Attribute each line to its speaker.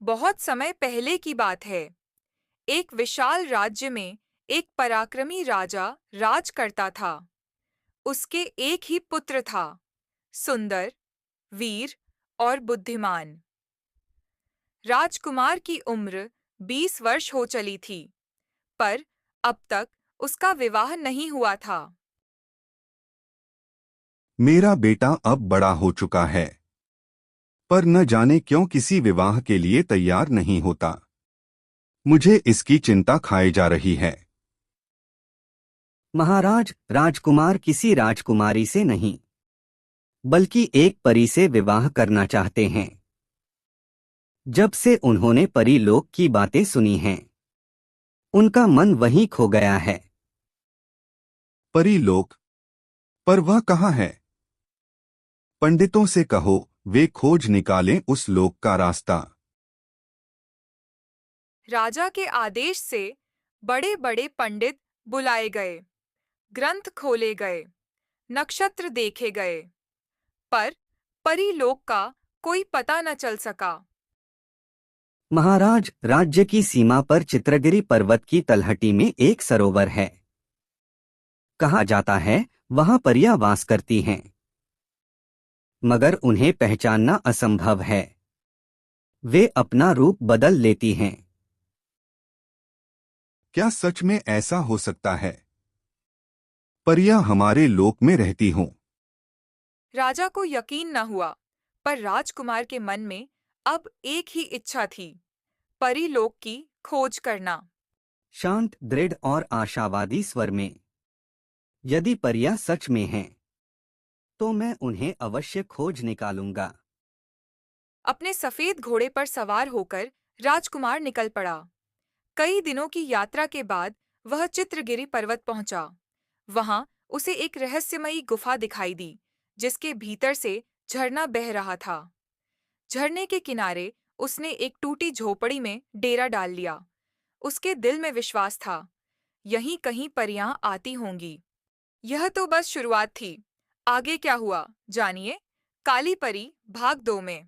Speaker 1: बहुत समय पहले की बात है। एक विशाल राज्य में एक पराक्रमी राजा राज करता था। उसके एक ही पुत्र था, सुंदर, वीर और बुद्धिमान। राजकुमार की उम्र 20 वर्ष हो चली थी, पर अब तक उसका विवाह नहीं हुआ था।
Speaker 2: मेरा बेटा अब बड़ा हो चुका है, पर न जाने क्यों किसी विवाह के लिए तैयार नहीं होता। मुझे इसकी चिंता खाए जा रही है।
Speaker 3: महाराज, राजकुमार किसी राजकुमारी से नहीं, बल्कि एक परी से विवाह करना चाहते हैं। जब से उन्होंने परी लोक की बातें सुनी हैं, उनका मन वहीं खो गया है।
Speaker 2: परीलोक? पर वह कहाँ है? पंडितों से कहो, वे खोज निकालें उस लोक का रास्ता।
Speaker 1: राजा के आदेश से बड़े-बड़े पंडित बुलाए गए, ग्रंथ खोले गए, नक्षत्र देखे गए, पर परीलोक का कोई पता न चल सका।
Speaker 3: महाराज, राज्य की सीमा पर चित्रगिरी पर्वत की तलहटी में एक सरोवर है। कहा जाता है वहां परियां वास करती हैं, मगर उन्हें पहचानना असंभव है। वे अपना रूप बदल लेती हैं।
Speaker 2: क्या सच में ऐसा हो सकता है? परियां हमारे लोक में रहती हों?
Speaker 1: राजा को यकीन न हुआ, पर राजकुमार के मन में अब एक ही इच्छा थी, परीलोक की खोज करना।
Speaker 3: शांत, दृढ़ और आशावादी स्वर में, यदि परियां सच में हैं, तो मैं उन्हें अवश्य खोज निकालूंगा।
Speaker 1: अपने सफेद घोड़े पर सवार होकर राजकुमार निकल पड़ा। कई दिनों की यात्रा के बाद वह चित्रगिरी पर्वत पहुंचा। वहां उसे एक रहस्यमयी गुफा दिखाई दी, जिसके भीतर से झरना बह रहा था। झरने के किनारे उसने एक टूटी झोपड़ी में डेरा डाल लिया। उसके दिल में विश्वास था, यहीं कहीं परियां आती होंगी। यह तो बस शुरुआत थी। आगे क्या हुआ, जानिए काली परी भाग 2 में।